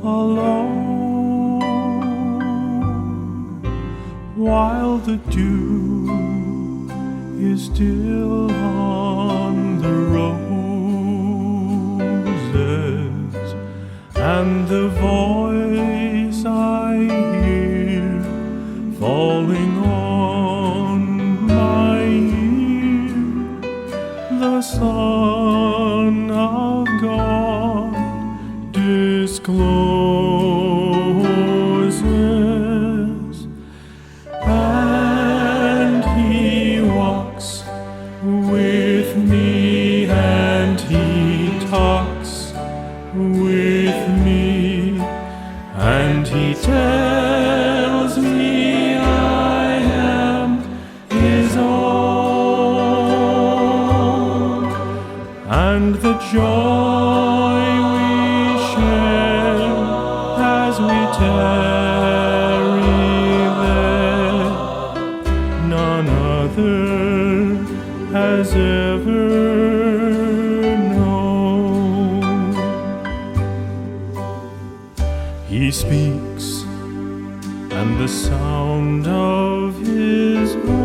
alone, while the dew is still on the roses, and the voice I hear falling on my ear, the Son of God discloses, and He walks with me, and He talks with me, and He tells me I am His own, and the joy we share as we tarry there, none other has ever known. He speaks, and the sound of His voice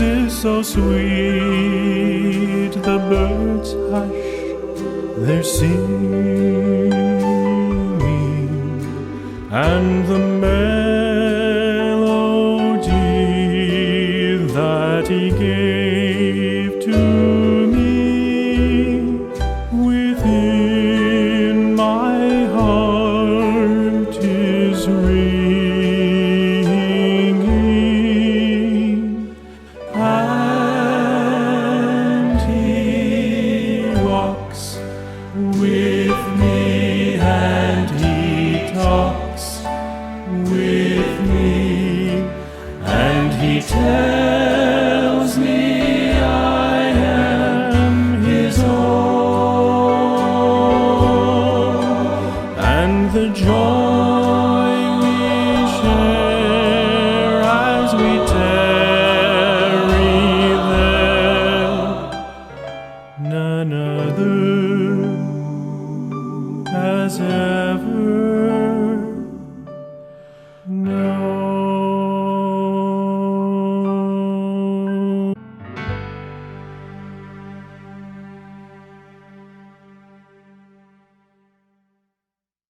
is so sweet, the birds hush their singing, and the melody that He gave to me within my heart is ringing, and He walks with me, and He talks with me, and He tells me I am His own, and the joy we share as we tarry there, none other has ever